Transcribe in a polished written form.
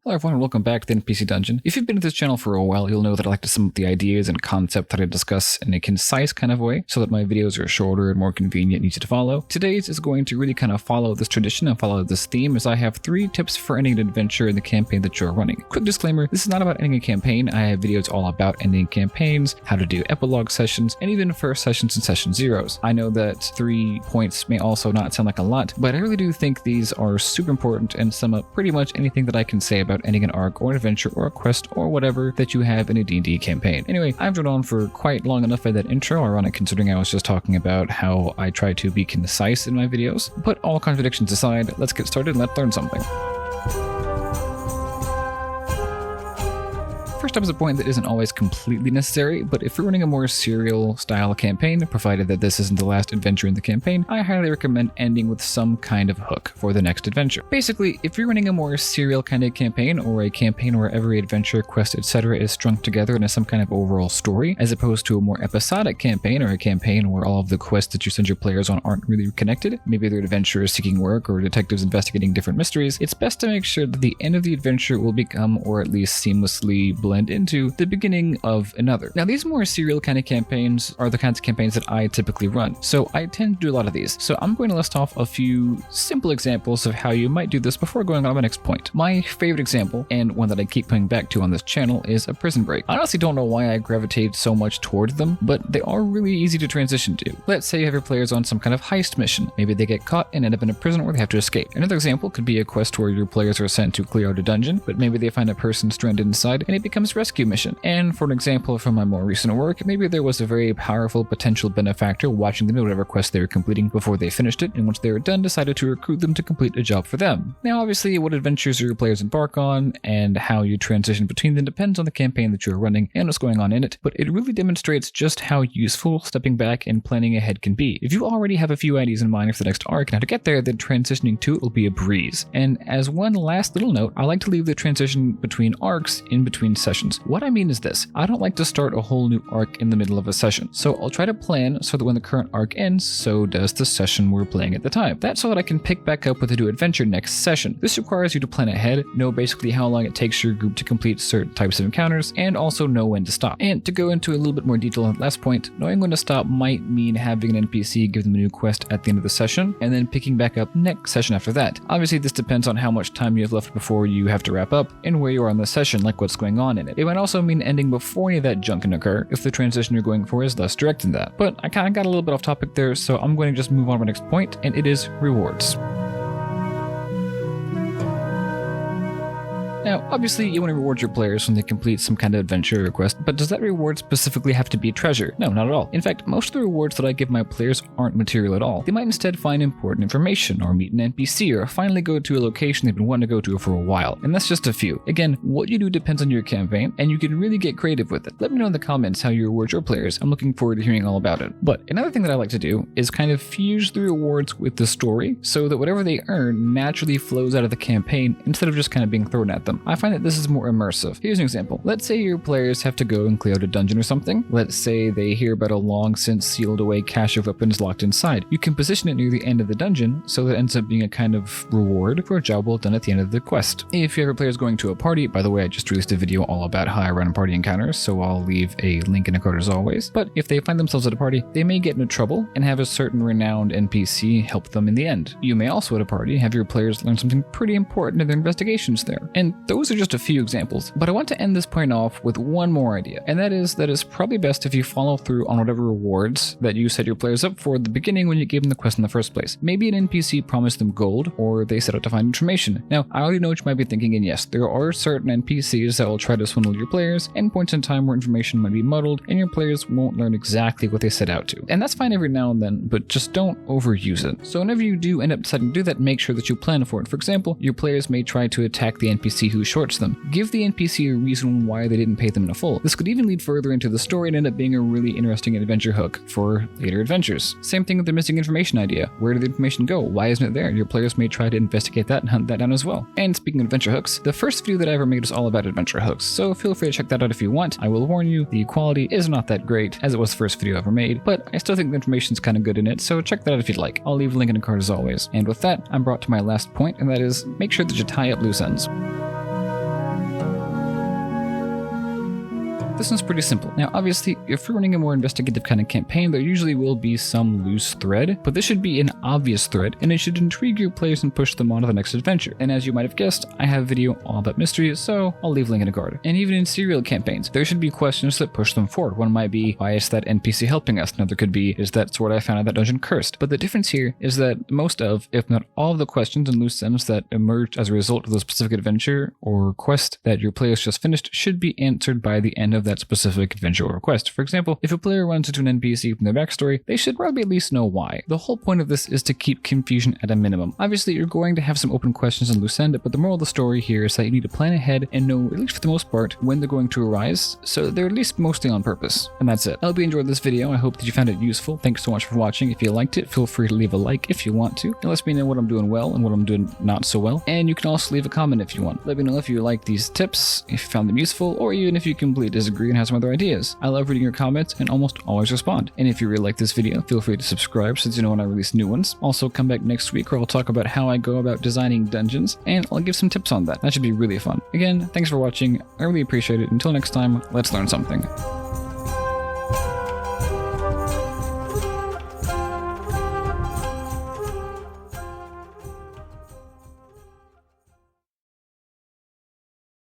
Hello everyone and welcome back to the NPC Dungeon. If you've been to this channel for a while, you'll know that I like to sum up the ideas and concept that I discuss in a concise kind of way, so that my videos are shorter and more convenient and easy to follow. Today's is going to really kind of follow this tradition and follow this theme, as I have 3 tips for ending an adventure in the campaign that you're running. Quick disclaimer, this is not about ending a campaign. I have videos all about ending campaigns, how to do epilogue sessions, and even first sessions and session zeros. I know that 3 points may also not sound like a lot, but I really do think these are super important and sum up pretty much anything that I can say about ending an arc or an adventure or a quest or whatever that you have in a D&D campaign. Anyway, I've drawn on for quite long enough in that intro, ironic considering I was just talking about how I try to be concise in my videos. Put all contradictions aside, let's get started and let's learn something. First up is a point that isn't always completely necessary, but if you're running a more serial style campaign, provided that this isn't the last adventure in the campaign, I highly recommend ending with some kind of hook for the next adventure. Basically, if you're running a more serial kind of campaign, or a campaign where every adventure, quest, etc. is strung together into some kind of overall story, as opposed to a more episodic campaign, or a campaign where all of the quests that you send your players on aren't really connected, maybe they're adventurers seeking work or detectives investigating different mysteries, it's best to make sure that the end of the adventure will become, or at least seamlessly blend into, the beginning of another. Now, these more serial kind of campaigns are the kinds of campaigns that I typically run, so I tend to do a lot of these. So I'm going to list off a few simple examples of how you might do this before going on to my next point. My favorite example, and one that I keep coming back to on this channel, is a prison break. I honestly don't know why I gravitate so much towards them, but they are really easy to transition to. Let's say you have your players on some kind of heist mission. Maybe they get caught and end up in a prison where they have to escape. Another example could be a quest where your players are sent to clear out a dungeon, but maybe they find a person stranded inside and it becomes a rescue mission. And for an example from my more recent work, maybe there was a very powerful potential benefactor watching them do whatever quest they were completing before they finished it, and once they were done, decided to recruit them to complete a job for them. Now, obviously, what adventures your players embark on and how you transition between them depends on the campaign that you're running and what's going on in it, but it really demonstrates just how useful stepping back and planning ahead can be. If you already have a few ideas in mind for the next arc and how to get there, then transitioning to it will be a breeze. And as one last little note, I like to leave the transition between arcs in between sessions. What I mean is this: I don't like to start a whole new arc in the middle of a session, so I'll try to plan so that when the current arc ends, so does the session we're playing at the time. That's so that I can pick back up with a new adventure next session. This requires you to plan ahead, know basically how long it takes your group to complete certain types of encounters, and also know when to stop. And to go into a little bit more detail on that last point, knowing when to stop might mean having an NPC give them a new quest at the end of the session, and then picking back up next session after that. Obviously, this depends on how much time you have left before you have to wrap up, and where you are on the session, like what's going on in it. It might also mean ending before any of that junk can occur if the transition you're going for is less direct than that. But I kind of got a little bit off topic there, so I'm going to just move on to my next point, and it is rewards. Now, obviously, you want to reward your players when they complete some kind of adventure or quest, but does that reward specifically have to be treasure? No, not at all. In fact, most of the rewards that I give my players aren't material at all. They might instead find important information, or meet an NPC, or finally go to a location they've been wanting to go to for a while. And that's just a few. Again, what you do depends on your campaign, and you can really get creative with it. Let me know in the comments how you reward your players. I'm looking forward to hearing all about it. But another thing that I like to do is kind of fuse the rewards with the story, so that whatever they earn naturally flows out of the campaign instead of just kind of being thrown at them. I find that this is more immersive. Here's an example. Let's say your players have to go and clear out a dungeon or something. Let's say they hear about a long since sealed away cache of weapons locked inside. You can position it near the end of the dungeon, so that it ends up being a kind of reward for a job well done at the end of the quest. If you have your players going to a party, by the way, I just released a video all about how I run party encounters, so I'll leave a link in the card as always. But if they find themselves at a party, they may get into trouble and have a certain renowned NPC help them in the end. You may also at a party have your players learn something pretty important in their investigations there. And those are just a few examples, but I want to end this point off with one more idea, and that is that it's probably best if you follow through on whatever rewards that you set your players up for at the beginning when you gave them the quest in the first place. Maybe an NPC promised them gold, or they set out to find information. Now, I already know what you might be thinking, and yes, there are certain NPCs that will try to swindle your players, and points in time where information might be muddled, and your players won't learn exactly what they set out to. And that's fine every now and then, but just don't overuse it. So whenever you do end up deciding to do that, make sure that you plan for it. For example, your players may try to attack the NPC who shorts them. Give the NPC a reason why they didn't pay them in full. This could even lead further into the story and end up being a really interesting adventure hook for later adventures. Same thing with the missing information idea. Where did the information go? Why isn't it there? Your players may try to investigate that and hunt that down as well. And speaking of adventure hooks, the first video that I ever made was all about adventure hooks, so feel free to check that out if you want. I will warn you, the quality is not that great, as it was the first video I ever made, but I still think the information's kind of good in it, so check that out if you'd like. I'll leave a link in the card as always. And with that, I'm brought to my last point, and that is, make sure that you tie up loose ends. This one's pretty simple. Now, obviously, if you're running a more investigative kind of campaign, there usually will be some loose thread, but this should be an obvious thread, and it should intrigue your players and push them on to the next adventure. And as you might have guessed, I have a video all about mysteries, so I'll leave a link in a card. And even in serial campaigns, there should be questions that push them forward. One might be, why is that NPC helping us? Another could be, is that sword I found in that dungeon cursed? But the difference here is that most of, if not all of the questions and loose ends that emerge as a result of the specific adventure or quest that your players just finished should be answered by the end of that specific adventure or quest. For example, if a player runs into an NPC from their backstory, they should probably at least know why. The whole point of this is to keep confusion at a minimum. Obviously, you're going to have some open questions and loose end, but the moral of the story here is that you need to plan ahead and know, at least for the most part, when they're going to arise, so they're at least mostly on purpose. And that's it. I hope you enjoyed this video. I hope that you found it useful. Thanks so much for watching. If you liked it, feel free to leave a like if you want to. It lets me know what I'm doing well and what I'm doing not so well. And you can also leave a comment if you want. Let me know if you like these tips, if you found them useful, or even if you completely disagree and have some other ideas. I love reading your comments and almost always respond. And if you really like this video, feel free to subscribe since you know when I release new ones. Also, come back next week where I'll talk about how I go about designing dungeons, and I'll give some tips on that. That should be really fun. Again, thanks for watching. I really appreciate it. Until next time, let's learn something.